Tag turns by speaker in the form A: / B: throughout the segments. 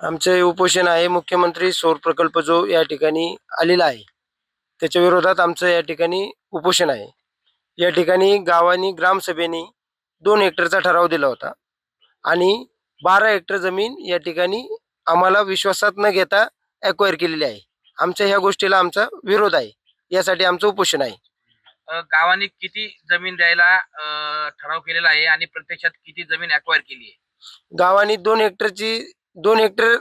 A: आमचे उपोषण आहे मुख्यमंत्री सौर प्रकल्प जो या ठिकाणी आलेला आहे त्याच्या विरोधात आमचं या ठिकाणी उपोषण आहे। या ठिकाणी गावानी ग्रामसभेने 2 हेक्टरचा ठराव दिला होता आणि 12 हेक्टर जमीन या ठिकाणी आम्हाला विश्वासात न घेता ॲक्वायर केलेली आहे। आमच्या ह्या गोष्टीला आमचा विरोध आहे, यासाठी आमचं उपोषण आहे।
B: गावाने किती जमीन द्यायला ठराव केलेला आहे आणि प्रत्यक्षात किती जमीन ॲक्वायर केली आहे?
A: गावाने 2 हेक्टर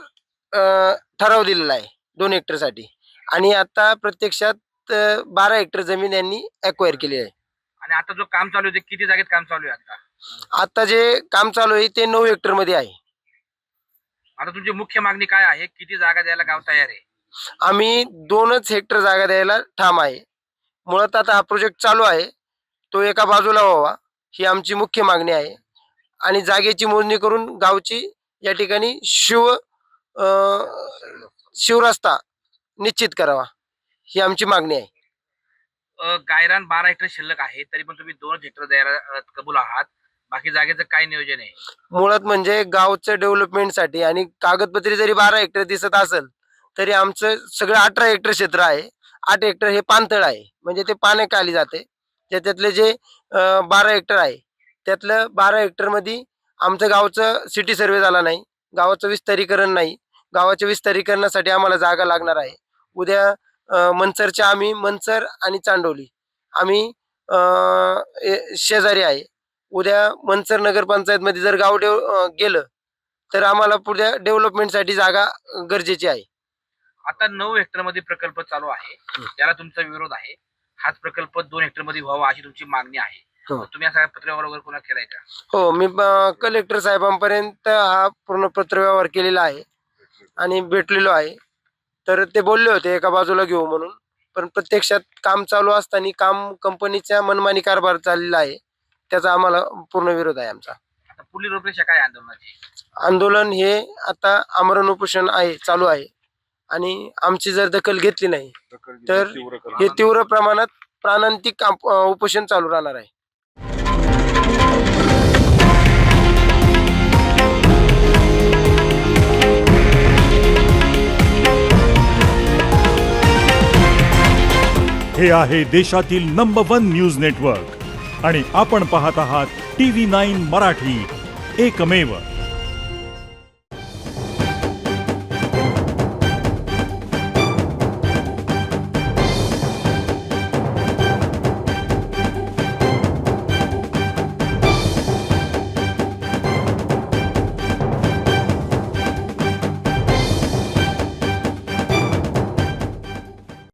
A: ठराव दिलेला आहे 2 हेक्टरसाठी आणि आता प्रत्यक्षात 12 हेक्टर जमीन यांनी ॲक्वायर केली आहे।
B: आणि आता जो काम चालू आहे ते किती जागेत काम चालू आहे आता?
A: आता जे काम चालू आहे ते 9 हेक्टरमध्ये आहे।
B: आता तुमची मुख्य मागणी काय आहे? किती जागा द्यायला गाव तयार आहे?
A: आम्ही 2च हेक्टर जागा द्यायला ठाम आहे। मुळात आता हा प्रोजेक्ट चालू आहे तो एका बाजूला व्हावा ही आमची मुख्य मागणी आहे आणि जागेची मोजणी करून गावची या ठिकाणी शिवरस्ता निश्चित करावा ही आमची मागणी आहे।
B: गायरान 12 हेक्टर शिल्लक आहे तरी पण तुम्ही 2 हेक्टर द्यायला कबूल आहात। बाकी जागेचं काय नियोजन आहे?
A: मुळात म्हणजे गावचं डेव्हलपमेंटसाठी आणि कागदपत्री जरी 12 हेक्टर दिसत असेल तरी आमचं सगळं 18 हेक्टर क्षेत्र आहे। 8 हेक्टर हे पाणथळ आहे, म्हणजे ते पाण्याखाली जाते। त्यातले जे 12 हेक्टर आहे त्यातलं 12 हेक्टरमध्ये आमचं गावचं सिटी सर्वे झाला नाही, गावाचं विस्तारीकरण नाही। गावाच्या विस्तारीकरणासाठी आम्हाला जागा लागणार आहे। उद्या मंचरच्या आम्ही मंचर आणि चांडोली आम्ही शेजारी आहे। उद्या मंचर नगरपंचायतमध्ये जर गाव गेलं तर आम्हाला पुढे डेव्हलपमेंटसाठी जागा गरजेची आहे।
B: आता 9 हेक्टर मध्ये प्रकल्प चालू आहे, त्याला तुमचा विरोध आहे। हाच प्रकल्प 2 हेक्टर मध्ये व्हावा अशी तुमची मागणी आहे। तुम्ही असा पत्रव्यवहार वगैरे कोणा केलाय का?
A: हो, मी कलेक्टर साहेबांपर्यंत हा पूर्ण पत्रव्यवहार केलेला आहे आणि भेटलेलो आहे। तर ते बोलले होते एका बाजूला घेऊ म्हणून, पण प्रत्यक्षात काम चालू असताना काम कंपनीच्या मनमानी कारभार चाललेला आहे, त्याचा आम्हाला पूर्ण विरोध आहे आमचा।
B: आता पुढील रूपरेषा काय आंदोलनाची?
A: आंदोलन हे आता आमरण उपोषण आहे चालू आहे आणि आमची जर दखल घेतली नाही तर हे तीव्र प्रमाणात प्राणांतिक उपोषण चालू राहणार आहे।
C: हे आहे देशातील नंबर 1 न्यूज नेटवर्क आणि आपण पाहत आहात TV9 मराठी, एकमेव।